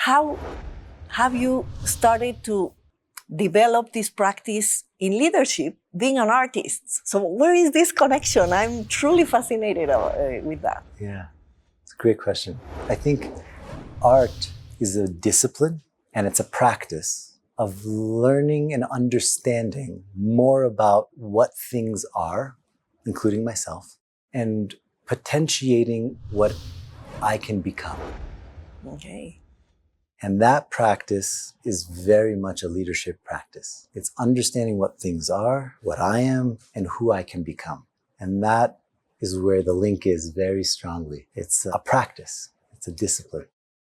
how have you started to develop this practice in leadership, being an artist? So where is this connection? I'm truly fascinated with that. Yeah, it's a great question. I think art is a discipline and it's a practice of learning and understanding more about what things are, including myself, and potentiating what I can become. Okay. And that practice is very much a leadership practice. It's understanding what things are, what I am, and who I can become. And that is where the link is very strongly. It's a practice. It's a discipline.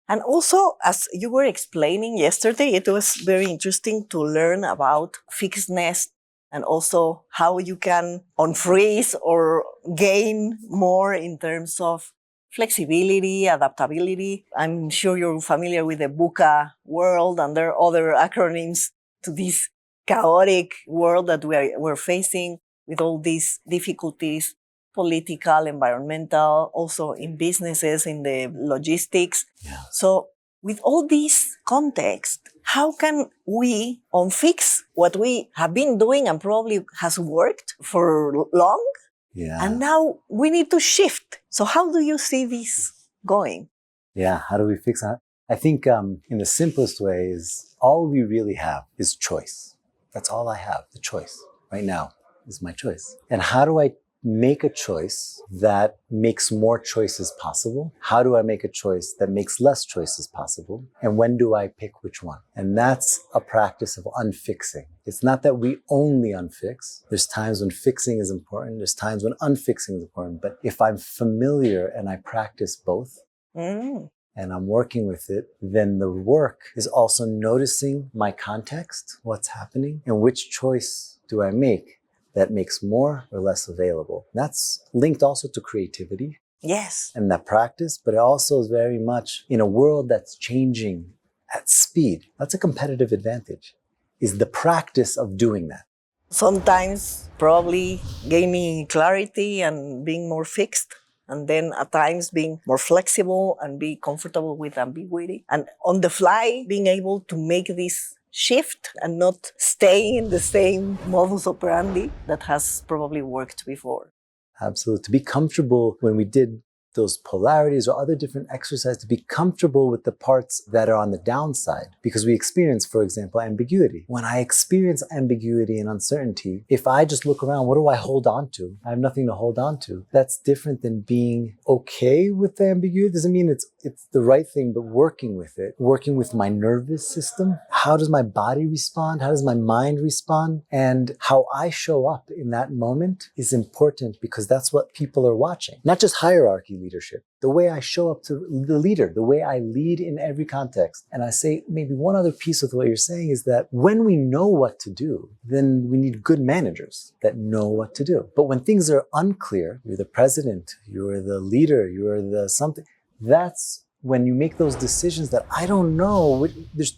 And also, as you were explaining yesterday, it was very interesting to learn about fixedness and also how you can unfreeze or gain more in terms of flexibility, adaptability. I'm sure you're familiar with the VUCA world, and there are other acronyms to this chaotic world that we're facing with all these difficulties, political, environmental, also in businesses, in the logistics. Yeah. So with all this context, how can we unfix what we have been doing and probably has worked for long? Yeah. And now we need to shift. So how do you see this going? Yeah. How do we fix that? I think in the simplest way is all we really have is choice. That's all I have. The choice right now is my choice. And how do I make a choice that makes more choices possible? How do I make a choice that makes less choices possible? And when do I pick which one? And that's a practice of unfixing. It's not that we only unfix. There's times when fixing is important. There's times when unfixing is important. But if I'm familiar and I practice both, and I'm working with it, then the work is also noticing my context, what's happening, and which choice do I make that makes more or less available. That's linked also to creativity. Yes. And that practice, but it also is very much in a world that's changing at speed. That's a competitive advantage, is the practice of doing that. Sometimes probably gaining clarity and being more fixed, and then at times being more flexible and be comfortable with ambiguity. And on the fly, being able to make this shift and not stay in the same modus operandi that has probably worked before. Absolutely. To be comfortable when we did those polarities or other different exercises, to be comfortable with the parts that are on the downside. Because we experience, for example, ambiguity. When I experience ambiguity and uncertainty, if I just look around, what do I hold on to? I have nothing to hold on to. That's different than being okay with the ambiguity. Doesn't mean it's the right thing, but working with it, working with my nervous system. How does my body respond? How does my mind respond? And how I show up in that moment is important because that's what people are watching. Not just hierarchy leadership, the way I show up to the leader, the way I lead in every context. And I say maybe one other piece of what you're saying is that when we know what to do, then we need good managers that know what to do. But when things are unclear, you're the president, you're the leader, you're the something, that's when you make those decisions that I don't know,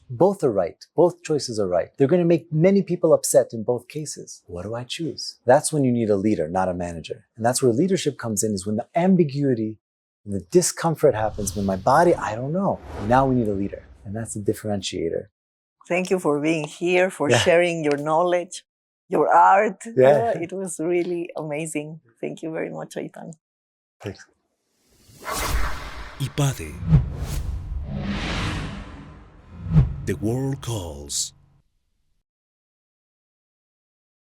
both are right. Both choices are right. They're going to make many people upset in both cases. What do I choose? That's when you need a leader, not a manager. And that's where leadership comes in, is when the ambiguity and the discomfort happens, when my body, I don't know. Now we need a leader. And that's the differentiator. Thank you for being here, for sharing your knowledge, your art. Yeah. It was really amazing. Thank you very much, Aitan. Thanks. Y Pade. The world calls.